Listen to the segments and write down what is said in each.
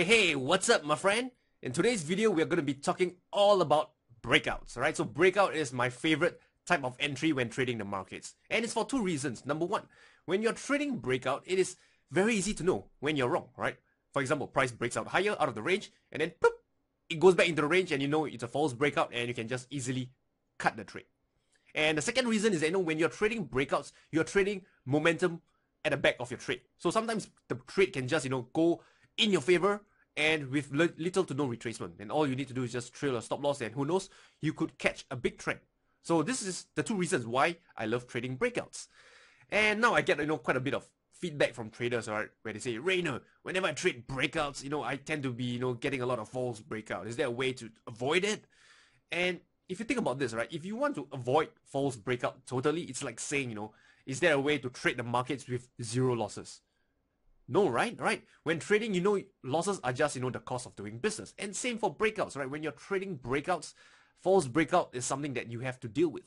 Hey, what's up, my friend? In today's video, we're going to be talking all about breakouts, alright? So breakout is my favorite type of entry when trading the markets. And it's for two reasons. Number one, when you're trading breakout, it is very easy to know when you're wrong, right? For example, price breaks out higher out of the range, and then poof, it goes back into the range, and you know it's a false breakout, and you can just easily cut the trade. And the second reason is that when you're trading breakouts, you're trading momentum at the back of your trade. So sometimes the trade can just, go in your favor and with little to no retracement. And all you need to do is just trail a stop loss, and who knows, you could catch a big trend. So this is the two reasons why I love trading breakouts. And now I get, quite a bit of feedback from traders, right, where they say, Rayner, whenever I trade breakouts, I tend to be, getting a lot of false breakout. Is there a way to avoid it? And if you think about this, right, if you want to avoid false breakout totally, it's like saying, is there a way to trade the markets with zero losses? No, right? When trading, losses are just, the cost of doing business. And same for breakouts, right? When you're trading breakouts, false breakout is something that you have to deal with.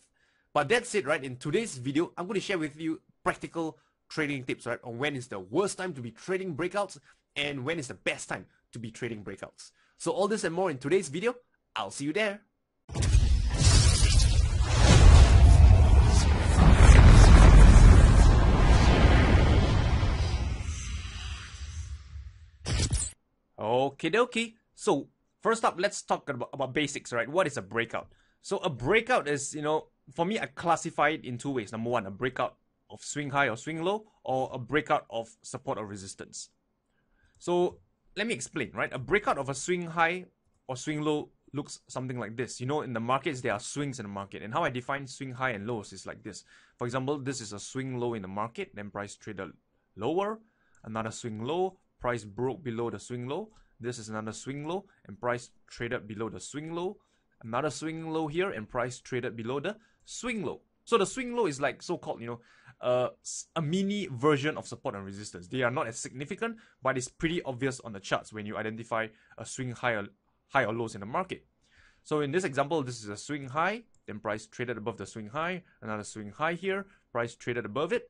But that's it, right? In today's video, I'm going to share with you practical trading tips, right? On when is the worst time to be trading breakouts and when is the best time to be trading breakouts. So all this and more in today's video. I'll see you there. Okie dokie. So first up, let's talk about basics, right? What is a breakout? So a breakout is, for me, I classify it in two ways. Number one, a breakout of swing high or swing low, or a breakout of support or resistance. So let me explain, right? A breakout of a swing high or swing low looks something like this. In the markets, there are swings in the market. And how I define swing high and lows is like this. For example, this is a swing low in the market, then price traded lower. Another swing low, price broke below the swing low. This is another swing low, and price traded below the swing low. Another swing low here, and price traded below the swing low. So the swing low is like so-called, a mini version of support and resistance. They are not as significant, but it's pretty obvious on the charts when you identify a swing high or lows in the market. So in this example, this is a swing high, then price traded above the swing high. Another swing high here, price traded above it.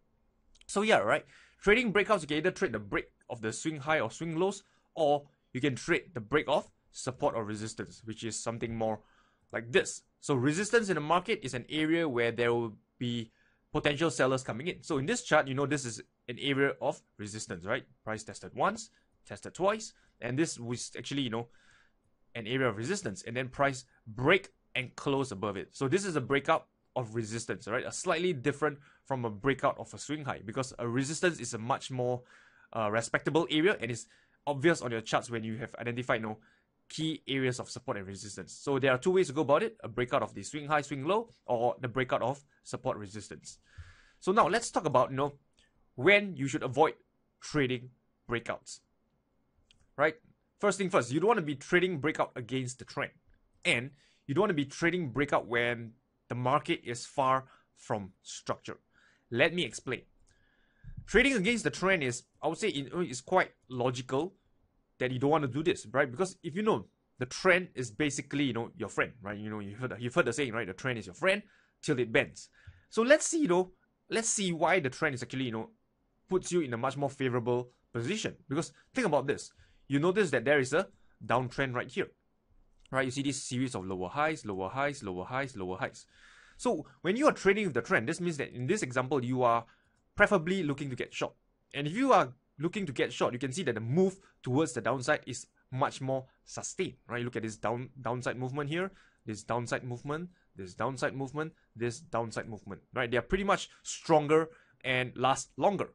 So yeah, right. Trading breakouts, you can either trade the break of the swing high or swing lows, or you can trade the break of support or resistance, which is something more like this. So resistance in the market is an area where there will be potential sellers coming in. So in this chart, this is an area of resistance, right? Price tested once, tested twice, and this was actually, an area of resistance, and then price break and close above it. So this is a breakout of resistance, right? A slightly different from a breakout of a swing high, because a resistance is a much more respectable area, and it's obvious on your charts when you have identified key areas of support and resistance. So there are two ways to go about it: a breakout of the swing high, swing low, or the breakout of support resistance. So now let's talk about when you should avoid trading breakouts, right? First thing first, you don't want to be trading breakout against the trend, and you don't want to be trading breakout when the market is far from structure. Let me explain. Trading against the trend is, I would say, it's quite logical that you don't want to do this, right? Because if the trend is basically, your friend, right? You've heard the saying, right? The trend is your friend till it bends. So let's see why the trend is actually, puts you in a much more favorable position. Because think about this. You notice that there is a downtrend right here, right? You see this series of lower highs, lower highs, lower highs, lower highs. So when you are trading with the trend, this means that in this example, you are preferably looking to get short. And if you are looking to get short, you can see that the move towards the downside is much more sustained, right? Look at this downside movement here, this downside movement, this downside movement, this downside movement, right? They are pretty much stronger and last longer.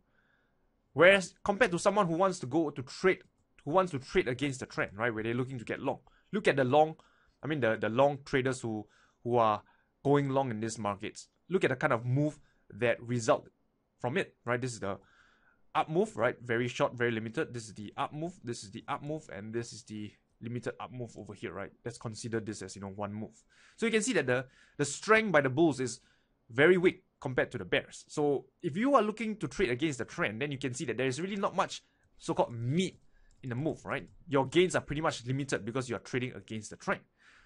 Whereas compared to someone who wants to trade against the trend, right? Where they're looking to get long. Look at the long traders who are going long in these markets. Look at the kind of move that result from it, right? This is the up move, right? Very short, very limited. This is the up move, this is the up move, and this is the limited up move over here, right? Let's consider this as, one move. So you can see that the strength by the bulls is very weak compared to the bears. So if you are looking to trade against the trend, then you can see that there is really not much so-called meat in the move, right? Your gains are pretty much limited because you are trading against the trend.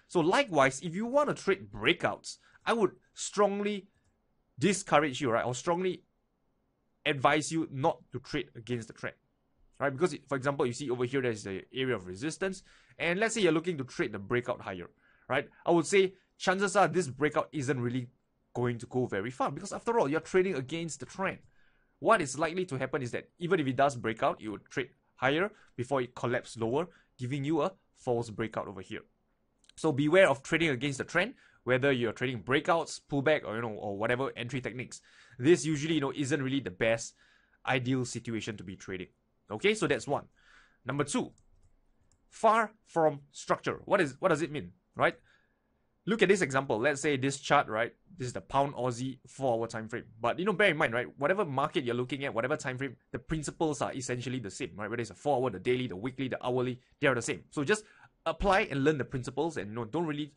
So likewise, if you want to trade breakouts, I would strongly discourage you, right? Or strongly advise you not to trade against the trend, right? Because for example, you see over here, there's the area of resistance, and let's say you're looking to trade the breakout higher, right? I would say chances are this breakout isn't really going to go very far, because after all, you're trading against the trend. What is likely to happen is that even if it does break out, you would trade higher before it collapses lower, giving you a false breakout over here. So beware of trading against the trend, whether you're trading breakouts, pullback, or or whatever entry techniques. This usually isn't really the best ideal situation to be trading. Okay, so that's one. Number two, far from structure. What does it mean, right? Look at this example. Let's say this chart, right? This is the pound Aussie 4-hour time frame. But bear in mind, right? Whatever market you're looking at, whatever time frame, the principles are essentially the same, right? Whether it's a 4-hour, the daily, the weekly, the hourly, they are the same. So just apply and learn the principles, and don't really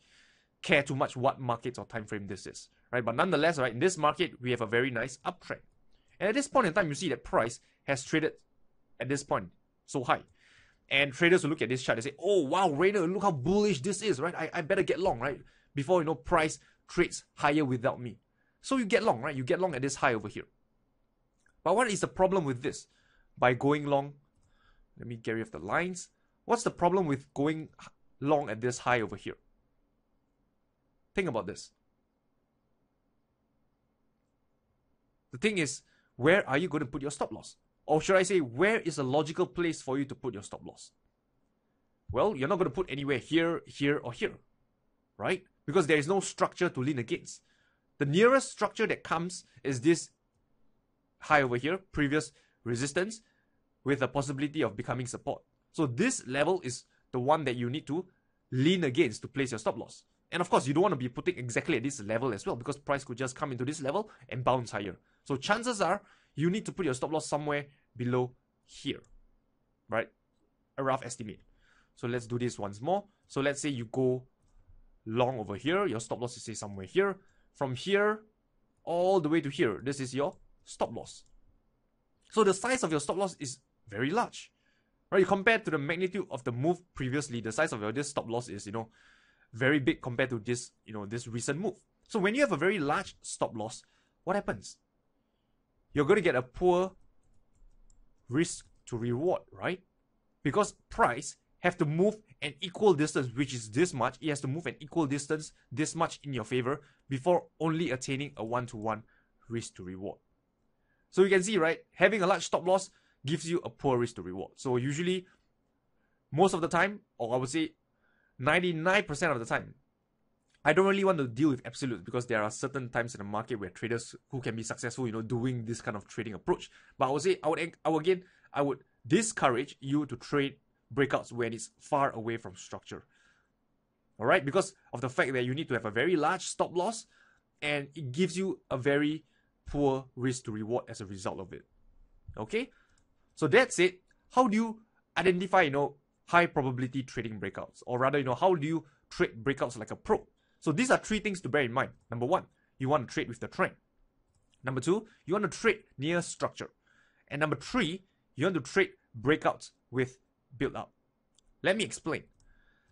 care too much what market or time frame this is, right? But nonetheless, right, in this market, we have a very nice uptrend. And at this point in time, you see that price has traded at this point so high. And traders will look at this chart and say, oh, wow, Rayner, look how bullish this is, right? I better get long, right? Before, price trades higher without me. So you get long, right? You get long at this high over here. But what is the problem with this? By going long, let me get rid of the lines. What's the problem with going long at this high over here? Think about this. The thing is, where are you going to put your stop loss? Or should I say, where is a logical place for you to put your stop loss? Well, you're not going to put anywhere here, here, or here, right? Because there is no structure to lean against. The nearest structure that comes is this high over here, previous resistance, with a possibility of becoming support. So this level is the one that you need to lean against to place your stop loss. And of course, you don't want to be putting exactly at this level as well, because price could just come into this level and bounce higher. So chances are, you need to put your stop loss somewhere below here, right? A rough estimate. So let's do this once more. So let's say you go long over here, your stop loss is say somewhere here. From here all the way to here, this is your stop loss. So the size of your stop loss is very large, right? Compared to the magnitude of the move previously, the size of this stop loss is, very big compared to this, this recent move. So when you have a very large stop loss, what happens? You're going to get a poor risk to reward, right? Because price have to move an equal distance, which is this much. It has to move an equal distance, this much in your favor, before only attaining a one-to-one risk to reward. So you can see, right, having a large stop loss gives you a poor risk to reward. So usually, most of the time, or I would say 99% of the time, I don't really want to deal with absolutes, because there are certain times in the market where traders who can be successful, doing this kind of trading approach. But I would say, I would discourage you to trade breakouts when it's far away from structure. All right, because of the fact that you need to have a very large stop loss, and it gives you a very poor risk to reward as a result of it. Okay, so that's it. How do you identify, high probability trading breakouts, or rather, how do you trade breakouts like a pro? So these are three things to bear in mind. Number one, you want to trade with the trend. Number two, you want to trade near structure. And number three, you want to trade breakouts with build-up. Let me explain.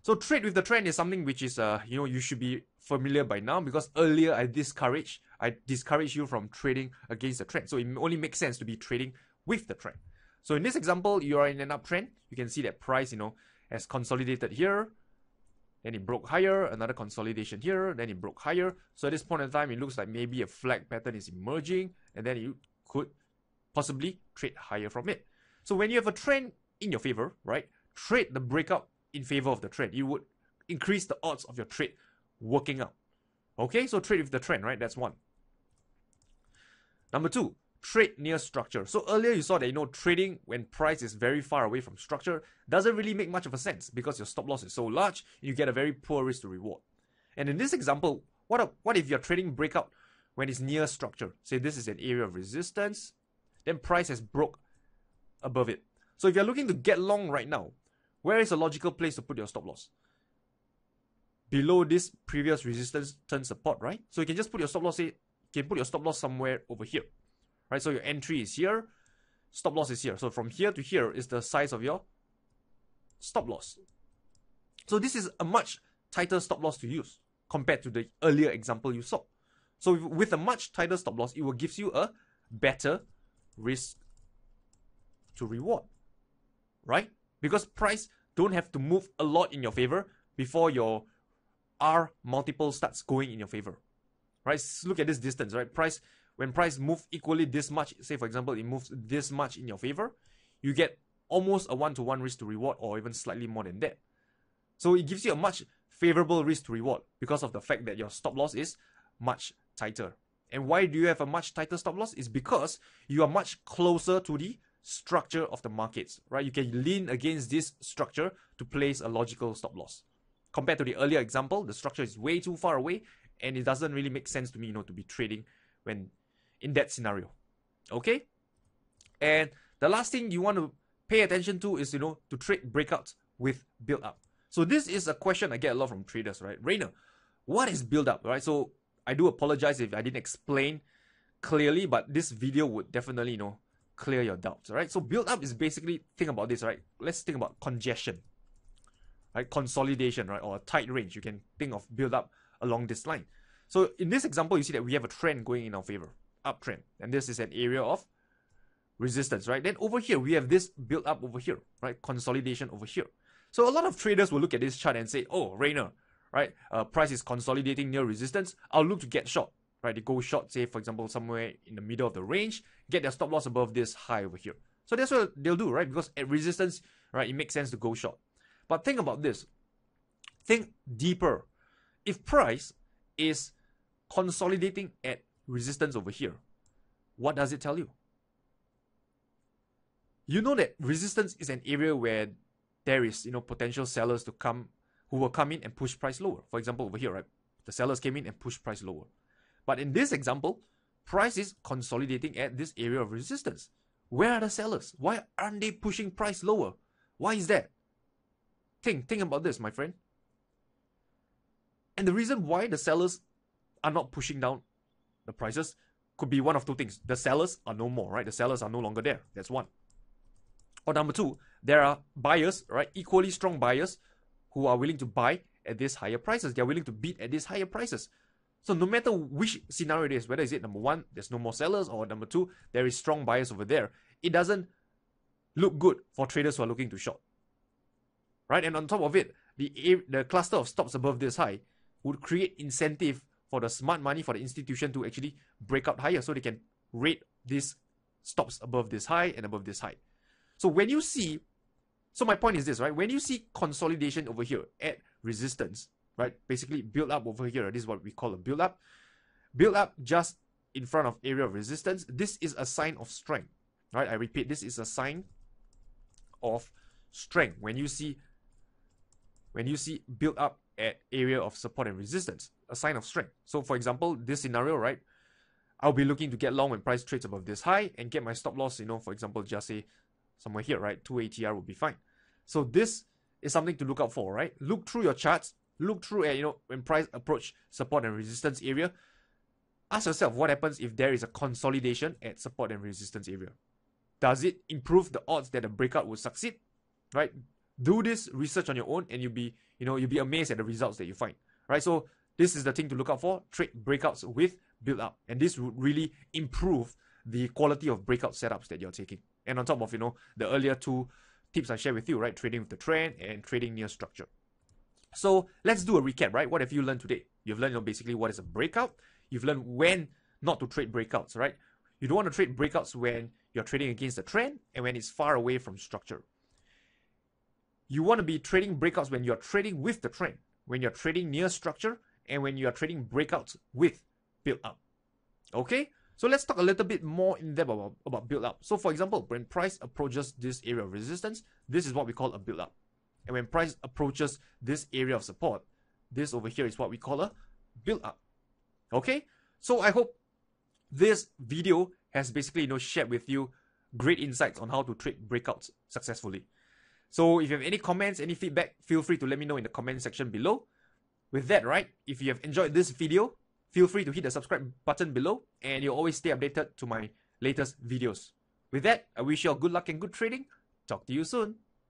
So trade with the trend is something which is, you should be familiar by now, because earlier I discouraged you from trading against the trend. So it only makes sense to be trading with the trend. So in this example, you are in an uptrend. You can see that price, has consolidated here. Then it broke higher, another consolidation here, then it broke higher. So at this point in time, it looks like maybe a flag pattern is emerging, and then you could possibly trade higher from it. So when you have a trend in your favor, right, trade the breakout in favor of the trend. You would increase the odds of your trade working out. Okay, so trade with the trend, right? That's one. Number two, trade near structure. So earlier you saw that, trading when price is very far away from structure doesn't really make much of a sense, because your stop loss is so large, you get a very poor risk to reward. And in this example, what if you're trading breakout when it's near structure? Say this is an area of resistance, then price has broke above it. So if you're looking to get long right now, where is a logical place to put your stop loss? Below this previous resistance turn support, right? So you can just put your stop loss, somewhere over here. Right, so your entry is here, stop loss is here. So from here to here is the size of your stop loss. So this is a much tighter stop loss to use compared to the earlier example you saw. So with a much tighter stop loss, it will give you a better risk to reward. right? Because price don't have to move a lot in your favor before your R multiple starts going in your favor, right? Look at this distance, right? When price move equally this much, say for example, it moves this much in your favor, you get almost a 1-to-1 risk to reward, or even slightly more than that. So it gives you a much favorable risk to reward because of the fact that your stop loss is much tighter. And why do you have a much tighter stop loss? Is because you are much closer to the structure of the markets, right? You can lean against this structure to place a logical stop loss. Compared to the earlier example, the structure is way too far away, and it doesn't really make sense to me, to be trading when in that scenario. Okay? And the last thing you want to pay attention to is, to trade breakouts with build-up. So this is a question I get a lot from traders, right? Rayner, what is build-up, right? So I do apologize if I didn't explain clearly, but this video would definitely, clear your doubts, right? So build-up is basically, think about this, right? Let's think about congestion, right? Consolidation, right? Or a tight range. You can think of build-up along this line. So in this example, you see that we have a trend going in our favor, uptrend, and this is an area of resistance, right? Then over here, we have this build-up over here, right? Consolidation over here. So a lot of traders will look at this chart and say, oh, Rayner, right? Price is consolidating near resistance. I'll look to get short, right? They go short, say, for example, somewhere in the middle of the range, get their stop loss above this high over here. So that's what they'll do, right? Because at resistance, right, it makes sense to go short. But think about this. Think deeper. If price is consolidating at resistance over here, what does it tell you? You know that resistance is an area where there is, potential sellers who will come in and push price lower. For example, over here, right? The sellers came in and pushed price lower. But in this example, price is consolidating at this area of resistance. Where are the sellers? Why aren't they pushing price lower? Why is that? Think about this, my friend. And the reason why the sellers are not pushing down the prices could be one of two things. The sellers are no more, right? The sellers are no longer there. That's one. Or number two, there are buyers, right? Equally strong buyers who are willing to buy at these higher prices. They're willing to bid at these higher prices. So no matter which scenario it is, whether is it number one, there's no more sellers, or number two, there is strong buyers over there, it doesn't look good for traders who are looking to short. Right? And on top of it, the cluster of stops above this high would create incentive for the smart money, for the institution to actually break out higher so they can rate these stops above this high and above this high. So when you see, so my point is this, right? When you see consolidation over here at resistance, right? Basically build up over here, this is what we call a build up. Build up just in front of area of resistance. This is a sign of strength, right? I repeat, this is a sign of strength. When you see build up at area of support and resistance, a sign of strength. So for example, this scenario, right? I'll be looking to get long when price trades above this high and get my stop loss, for example, just say somewhere here, right? 2 ATR would be fine. So this is something to look out for, right? Look through your charts, look through at, when price approach support and resistance area. Ask yourself, what happens if there is a consolidation at support and resistance area? Does it improve the odds that a breakout will succeed, right? Do this research on your own and you'll be amazed at the results that you find, right? So this is the thing to look out for. Trade breakouts with build up, and this would really improve the quality of breakout setups that you're taking. And on top of, the earlier two tips I shared with you, right? Trading with the trend and trading near structure. So let's do a recap, right? What have you learned today? You've learned, basically what is a breakout. You've learned when not to trade breakouts, right? You don't want to trade breakouts when you're trading against the trend and when it's far away from structure. You want to be trading breakouts when you're trading with the trend, when you're trading near structure, and when you're trading breakouts with build up. Okay? So let's talk a little bit more in depth about build up. So for example, when price approaches this area of resistance, this is what we call a build up. And when price approaches this area of support, this over here is what we call a build up. Okay? So I hope this video has basically, shared with you great insights on how to trade breakouts successfully. So if you have any comments, any feedback, feel free to let me know in the comment section below. With that, right, if you have enjoyed this video, feel free to hit the subscribe button below and you'll always stay updated to my latest videos. With that, I wish you all good luck and good trading. Talk to you soon.